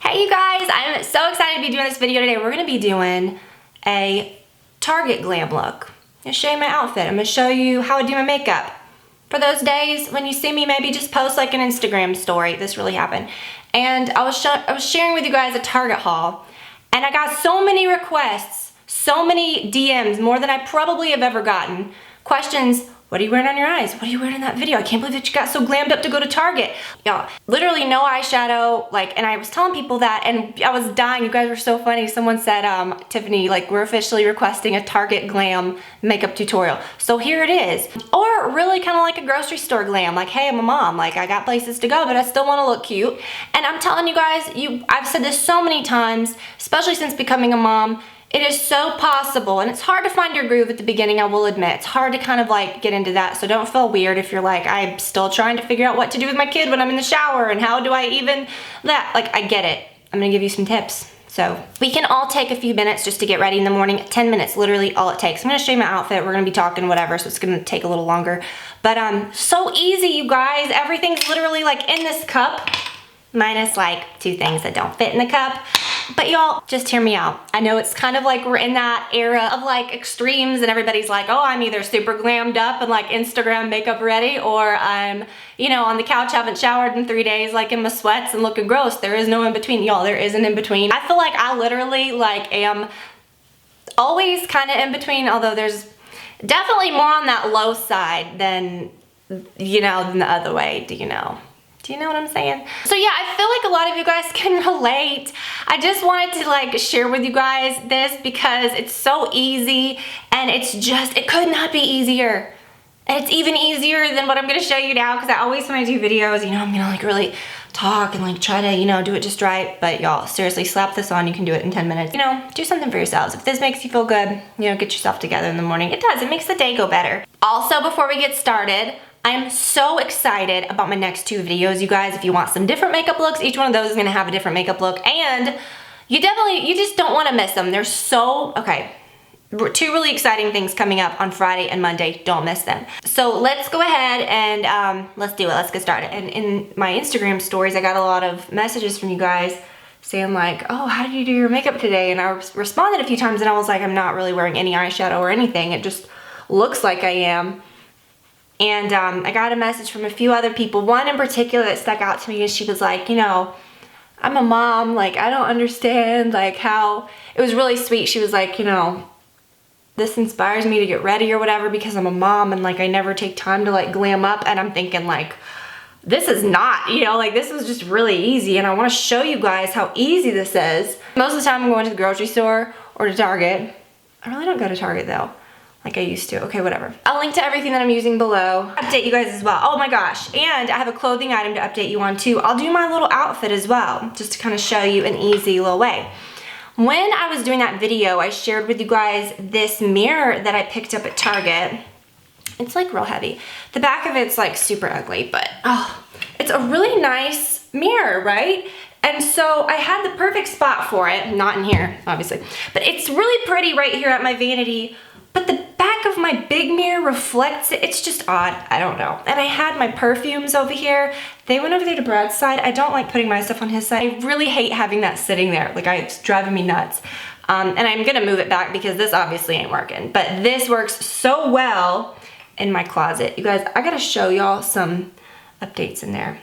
Hey you guys, I'm so excited to be doing this video today. We're gonna be doing a Target glam look. I'm gonna show you my outfit. I'm gonna show you how I do my makeup. For those days when you see me maybe just post like an Instagram story, this really happened. And I was sharing with you guys a Target haul, and I got so many requests, so many DMs, more than I probably have ever gotten. Questions, what are you wearing on your eyes? What are you wearing in that video? I can't believe that you got so glammed up to go to Target. Y'all, literally no eyeshadow, and I was telling people that, and I was dying. You guys were so funny. Someone said, Tiffany, we're officially requesting a Target glam makeup tutorial. So here it is. Or really kind of like a grocery store glam. Like, hey, I'm a mom. I got places to go, but I still want to look cute. And I'm telling you guys, I've said this so many times, especially since becoming a mom, it is so possible, and it's hard to find your groove at the beginning, I will admit. It's hard to kind of get into that, so don't feel weird if you're like, I'm still trying to figure out what to do with my kid when I'm in the shower, and how do I even that? I get it. I'm gonna give you some tips. So we can all take a few minutes just to get ready in the morning. 10 minutes, literally all it takes. I'm gonna show you my outfit. We're gonna be talking whatever, so it's gonna take a little longer. But so easy, you guys. Everything's literally in this cup, minus two things that don't fit in the cup. But y'all, just hear me out. I know it's kind of we're in that era of extremes, and everybody's like, oh, I'm either super glammed up and Instagram makeup ready, or I'm, on the couch, haven't showered in 3 days, in my sweats and looking gross. There is no in between. Y'all, there is an in between. I feel like I literally am always kind of in between, although there's definitely more on that low side than, than the other way. Do you know? Do you know what I'm saying? So yeah, I feel like a lot of you guys can relate. I just wanted to share with you guys this because it's so easy, and it could not be easier. And it's even easier than what I'm gonna show you now, because I always, when I do videos, I'm gonna really talk and try to, do it just right. But y'all, seriously, slap this on. You can do it in 10 minutes. Do something for yourselves. If this makes you feel good, get yourself together in the morning. It does, it makes the day go better. Also, before we get started, I am so excited about my next 2 videos, you guys. If you want some different makeup looks, each one of those is gonna have a different makeup look, and you just don't wanna miss them. They're okay. 2 really exciting things coming up on Friday and Monday. Don't miss them. So let's go ahead and let's do it. Let's get started. And in my Instagram stories, I got a lot of messages from you guys saying oh, how did you do your makeup today? And I responded a few times, and I was like, I'm not really wearing any eyeshadow or anything. It just looks like I am. And I got a message from a few other people. One in particular that stuck out to me is she was like, I'm a mom, I don't understand how, it was really sweet. She was like, this inspires me to get ready or whatever because I'm a mom, and I never take time to glam up. And I'm thinking this is not, this is just really easy, and I want to show you guys how easy this is. Most of the time I'm going to the grocery store or to Target. I really don't go to Target though, like I used to. Okay, whatever. I'll link to everything that I'm using below. Update you guys as well. Oh my gosh, and I have a clothing item to update you on too. I'll do my little outfit as well, just to kind of show you an easy little way. When I was doing that video, I shared with you guys this mirror that I picked up at Target. It's real heavy. The back of it's super ugly, but oh, it's a really nice mirror, right? And so I had the perfect spot for it, not in here, obviously, but it's really pretty right here at my vanity. But the back of my big mirror reflects it. It's just odd. I don't know. And I had my perfumes over here. They went over there to Brad's side. I don't like putting my stuff on his side. I really hate having that sitting there. It's driving me nuts. And I'm gonna move it back because this obviously ain't working. But this works so well in my closet. You guys, I gotta show y'all some updates in there.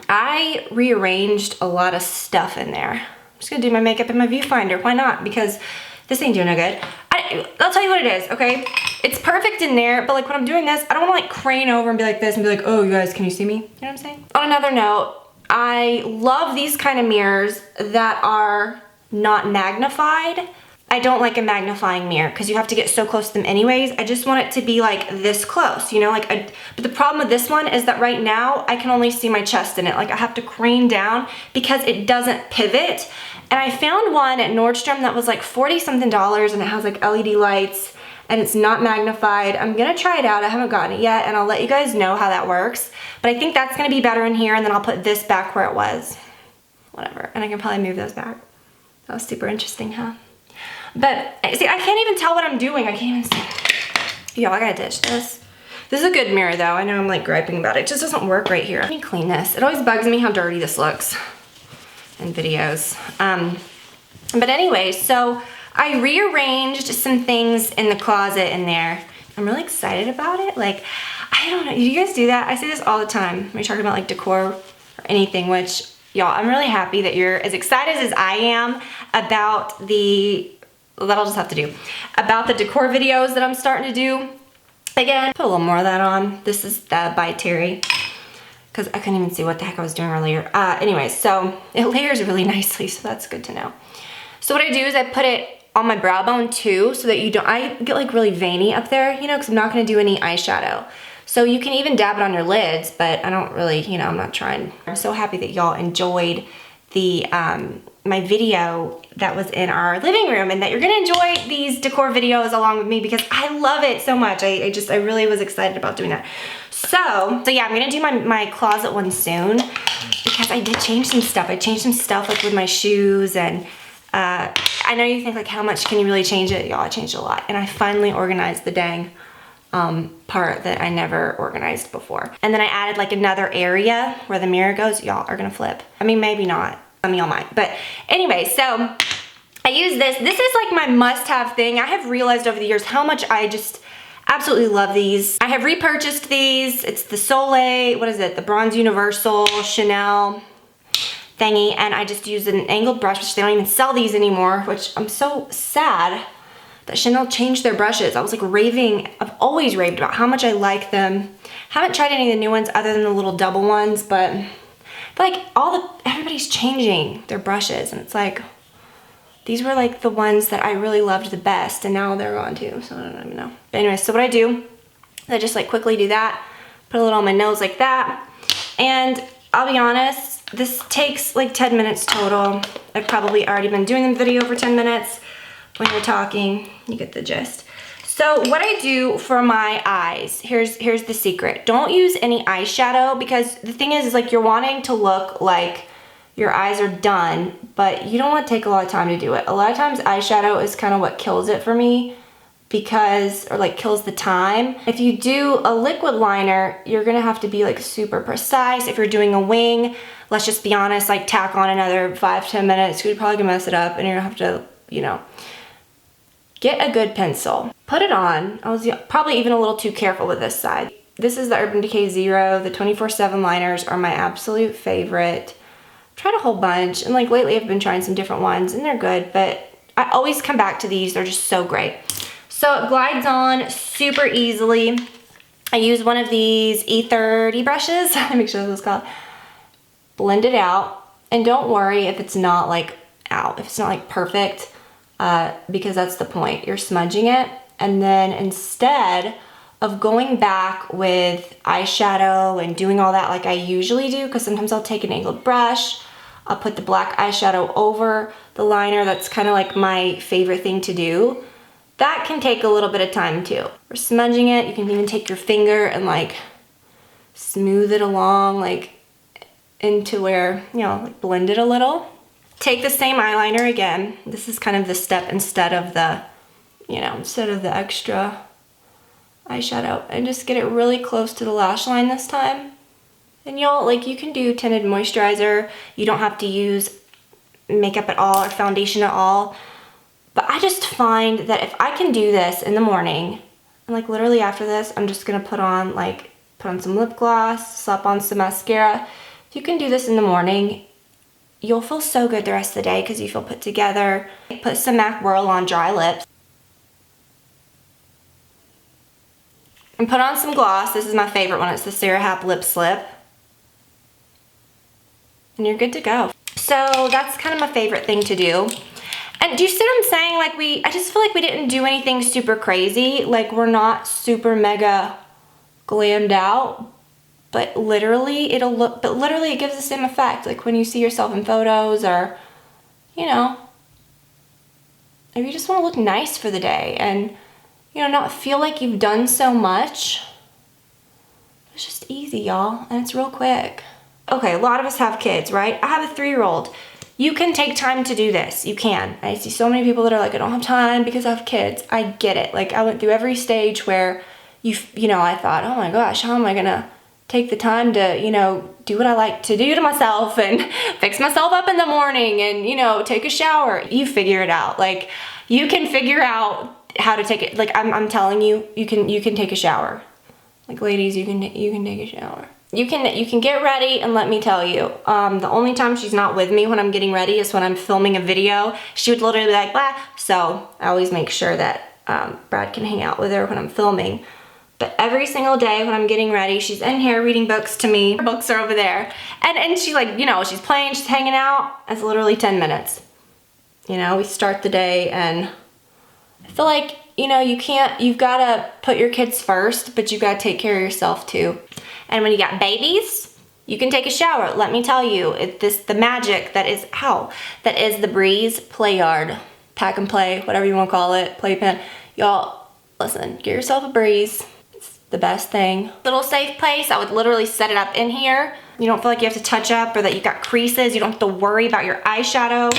I rearranged a lot of stuff in there. I'm just gonna do my makeup in my viewfinder. Why not? Because this ain't doing no good. I'll tell you what it is, okay? It's perfect in there, but when I'm doing this, I don't want to crane over and be like this and be like, oh, you guys, can you see me? You know what I'm saying? On another note, I love these kind of mirrors that are not magnified. I don't like a magnifying mirror because you have to get so close to them anyways. I just want it to be this close, but the problem with this one is that right now I can only see my chest in it. I have to crane down because it doesn't pivot. And I found one at Nordstrom that was $40 something, and it has LED lights, and it's not magnified. I'm gonna try it out. I haven't gotten it yet, and I'll let you guys know how that works. But I think that's gonna be better in here, and then I'll put this back where it was. Whatever, and I can probably move those back. That was super interesting, huh? But see, I can't even tell what I'm doing. I can't even see. Y'all, I gotta ditch this. This is a good mirror though. I know I'm griping about it. It just doesn't work right here. Let me clean this. It always bugs me how dirty this looks. in videos. But anyway, so I rearranged some things in the closet in there. I'm really excited about it. Like, I don't know, do you guys do that? I say this all the time when you're talking about like decor or anything, which y'all, I'm really happy that you're as excited as I am about that'll just have to do, about the decor videos that I'm starting to do. Again, put a little more of that on. This is the by Terry, because I couldn't even see what the heck I was doing earlier. Anyway, so it layers really nicely, so that's good to know. So what I do is I put it on my brow bone too, so that I get like really veiny up there, you know, because I'm not gonna do any eyeshadow. So you can even dab it on your lids, but I don't really, you know, I'm not trying. I'm so happy that y'all enjoyed the my video that was in our living room, and that you're gonna enjoy these decor videos along with me, because I love it so much. I really was excited about doing that. So yeah, I'm gonna do my closet one soon, because I did change some stuff. I changed some stuff like with my shoes, and I know you think like, how much can you really change it? Y'all, I changed a lot, and I finally organized the dang part that I never organized before. And then I added like another area where the mirror goes. Y'all are gonna flip. I mean, maybe not. Some of y'all might. But anyway, so I use this. This is like my must-have thing. I have realized over the years how much I just absolutely love these. I have repurchased these. It's the Soleil, what is it? The Bronze Universal Chanel thingy. And I just use an angled brush, which they don't even sell these anymore, which I'm so sad that Chanel changed their brushes. I was like raving, I've always raved about how much I like them. Haven't tried any of the new ones other than the little double ones, but like everybody's changing their brushes, and it's like, these were like the ones that I really loved the best, and now they're gone too, so I don't even know. But anyway, so what I do, I just like quickly do that, put a little on my nose like that, and I'll be honest, this takes like 10 minutes total. I've probably already been doing the video for 10 minutes. When you're talking, you get the gist. So what I do for my eyes, here's the secret. Don't use any eyeshadow, because the thing is like, you're wanting to look like your eyes are done, but you don't want to take a lot of time to do it. A lot of times eyeshadow is kind of what kills it for me, or like kills the time. If you do a liquid liner, you're gonna have to be like super precise. If you're doing a wing, let's just be honest, like tack on another 5-10 minutes, you're probably gonna mess it up, and you're gonna have to, you know, get a good pencil. Put it on. I was probably even a little too careful with this side. This is the Urban Decay Zero. The 24/7 liners are my absolute favorite. I've tried a whole bunch, and like lately I've been trying some different ones, and they're good, but I always come back to these. They're just so great. So it glides on super easily. I use one of these E30 brushes. Let me make sure that's what it's called. Blend it out, and don't worry if it's not like out, if it's not like perfect. Because that's the point. You're smudging it, and then instead of going back with eyeshadow and doing all that like I usually do, because sometimes I'll take an angled brush, I'll put the black eyeshadow over the liner. That's kind of like my favorite thing to do. That can take a little bit of time too. We're smudging it. You can even take your finger and like smooth it along, like into where, you know, like blend it a little. Take the same eyeliner again. This is kind of the step instead of the, you know, instead of the extra eyeshadow, and just get it really close to the lash line this time. And y'all, like, you can do tinted moisturizer. You don't have to use makeup at all or foundation at all. But I just find that if I can do this in the morning, and like literally after this, I'm just gonna put on some lip gloss, slap on some mascara. If you can do this in the morning, you'll feel so good the rest of the day because you feel put together. Put some MAC Whirl on dry lips. And put on some gloss. This is my favorite one. It's the Sarah Happ Lip Slip. And you're good to go. So that's kind of my favorite thing to do. And do you see what I'm saying? Like I just feel like we didn't do anything super crazy. Like we're not super mega glammed out. But literally it gives the same effect. Like when you see yourself in photos, or, you know, if you just want to look nice for the day and, you know, not feel like you've done so much. It's just easy, y'all, and it's real quick. Okay, a lot of us have kids, right? I have a 3-year-old. You can take time to do this. You can. I see so many people that are like, I don't have time because I have kids. I get it. Like I went through every stage where you know, I thought, oh my gosh, how am I gonna take the time to, you know, do what I like to do to myself and fix myself up in the morning and, you know, take a shower. You figure it out. Like, you can figure out how to take it. Like, I'm telling you, you can take a shower. Like, ladies, you can take a shower. You can get ready, and let me tell you, the only time she's not with me when I'm getting ready is when I'm filming a video. She would literally be like, blah. So I always make sure that Brad can hang out with her when I'm filming. But every single day when I'm getting ready, she's in here reading books to me. Her books are over there. And she, like, you know, she's playing, she's hanging out. It's literally 10 minutes. You know, we start the day, and I feel like, you know, you've got to put your kids first, but you got to take care of yourself too. And when you got babies, you can take a shower. Let me tell you, the magic that is the Breeze Play Yard. Pack and play, whatever you want to call it, playpen. Y'all, listen, get yourself a Breeze. It's the best thing. Little safe place, I would literally set it up in here. You don't feel like you have to touch up or that you've got creases. You don't have to worry about your eyeshadow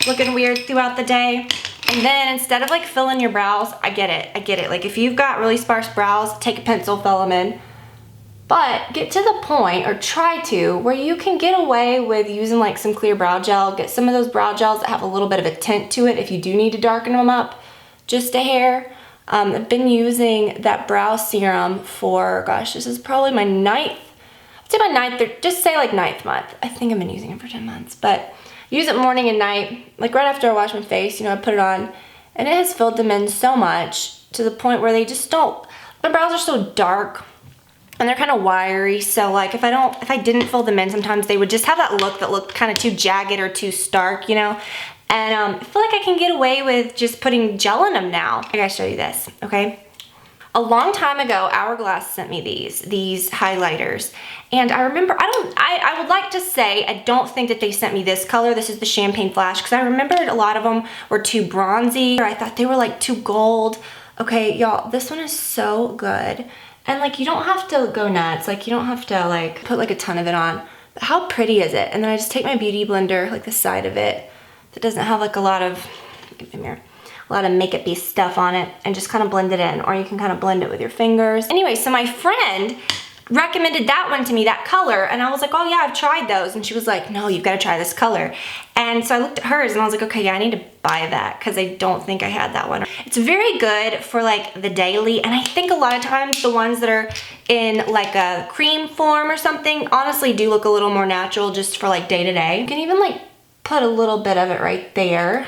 looking weird throughout the day. And then instead of like filling your brows, I get it. Like, if you've got really sparse brows, take a pencil, fill them in. But get to the point, or try to, where you can get away with using like some clear brow gel. Get some of those brow gels that have a little bit of a tint to it if you do need to darken them up just a hair. I've been using that brow serum for, gosh, this is probably my ninth month. I think I've been using it for 10 months, but use it morning and night. Like, right after I wash my face, you know, I put it on, and it has filled them in so much to the point where they just don't, my brows are so dark. And they're kind of wiry, so like if I didn't fill them in, sometimes they would just have that look that looked kind of too jagged or too stark, you know? And I feel like I can get away with just putting gel in them now. I gotta show you this, okay? A long time ago, Hourglass sent me these highlighters. And I remember, I would like to say, I don't think that they sent me this color. This is the Champagne Flash, because I remembered a lot of them were too bronzy, or I thought they were like too gold. Okay, y'all, this one is so good. And like, you don't have to go nuts. Like, you don't have to like put like a ton of it on. But how pretty is it? And then I just take my beauty blender, like the side of it that doesn't have like a lot of makeup-y stuff on it, and just kind of blend it in. Or you can kind of blend it with your fingers. Anyway, so my friend recommended that one to me, that color, and I was like, oh yeah, I've tried those. And she was like, no, you've got to try this color. And so I looked at hers and I was like, okay, yeah, I need to buy that, because I don't think I had that one. It's very good for like the daily, and I think a lot of times the ones that are in like a cream form or something honestly do look a little more natural just for like day to day. You can even like put a little bit of it right there.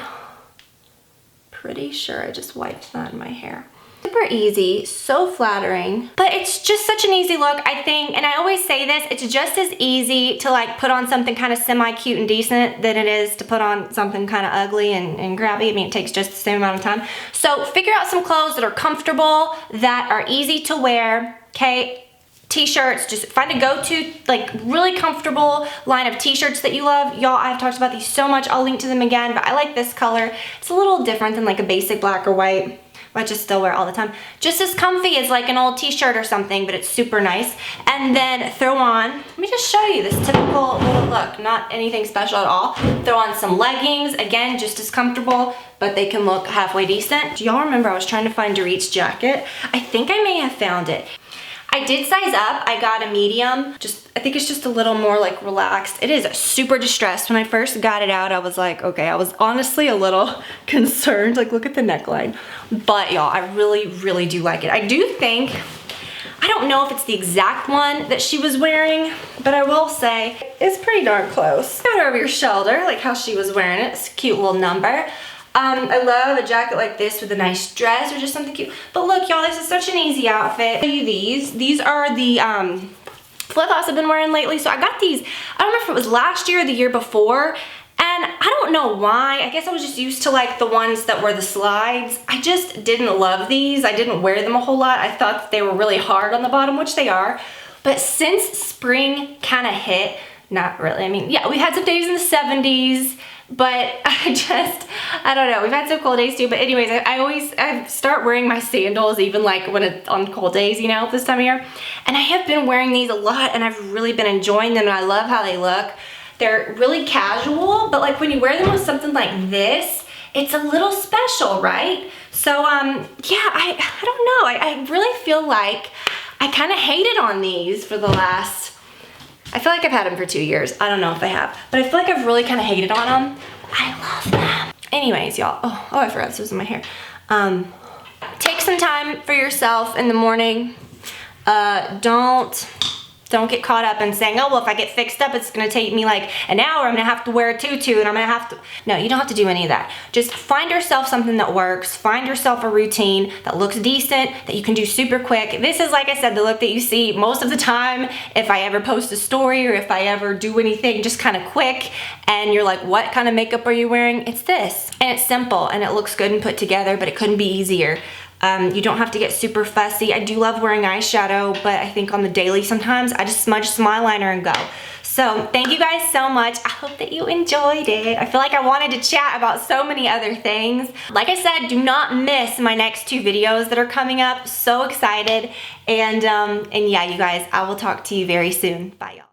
Pretty sure I just wiped that in my hair. Super easy, so flattering, but it's just such an easy look, I think. And I always say this, it's just as easy to like put on something kind of semi-cute and decent than it is to put on something kind of ugly and grabby. I mean, it takes just the same amount of time. So figure out some clothes that are comfortable, that are easy to wear, okay? T-shirts, just find a go-to, like really comfortable line of t-shirts that you love. Y'all, I've talked about these so much, I'll link to them again, but I like this color. It's a little different than like a basic black or white, which I still wear all the time. Just as comfy as like an old t-shirt or something, but it's super nice. And then throw on, let me just show you this typical little look, not anything special at all. Throw on some leggings, again, just as comfortable, but they can look halfway decent. Do y'all remember I was trying to find Dorit's jacket? I think I may have found it. I did size up, I got a medium. I think it's just a little more like relaxed. It is super distressed. When I first got it out, I was like, okay, I was honestly a little concerned. Like, look at the neckline. But y'all, I really, really do like it. I do think, I don't know if it's the exact one that she was wearing, but I will say it's pretty darn close. Got her over your shoulder, like how she was wearing it. It's a cute little number. I love a jacket like this with a nice dress or just something cute. But look, y'all, this is such an easy outfit. I'll show you these. These are the flip-flops I've been wearing lately. So I got these, I don't know if it was last year or the year before, and I don't know why. I guess I was just used to like the ones that were the slides. I just didn't love these. I didn't wear them a whole lot. I thought that they were really hard on the bottom, which they are. But since spring kind of hit, not really. I mean, yeah, we had some days in the 70s. But I don't know, we've had some cold days too, but anyways, I start wearing my sandals even like when it's on cold days, you know, this time of year. And I have been wearing these a lot, and I've really been enjoying them, and I love how they look. They're really casual, but like when you wear them with something like this, it's a little special, right? So yeah, I don't know, I really feel like I kind of hated on these for the last, I feel like I've had them for 2 years. I don't know if I have, but I feel like I've really kind of hated on them. I love them. Anyways, y'all, oh, I forgot this was in my hair. Take some time for yourself in the morning. Don't get caught up in saying, oh, well, if I get fixed up, it's gonna take me like an hour. I'm gonna have to wear a tutu and I'm gonna have to. No, you don't have to do any of that. Just find yourself something that works. Find yourself a routine that looks decent, that you can do super quick. This is, like I said, the look that you see most of the time if I ever post a story or if I ever do anything just kind of quick and you're like, what kind of makeup are you wearing? It's this. And it's simple and it looks good and put together, but it couldn't be easier. You don't have to get super fussy. I do love wearing eyeshadow, but I think on the daily sometimes I just smudge some eyeliner and go. So thank you guys so much. I hope that you enjoyed it. I feel like I wanted to chat about so many other things. Like I said, do not miss my next 2 videos that are coming up. So excited. And yeah, you guys, I will talk to you very soon. Bye, y'all.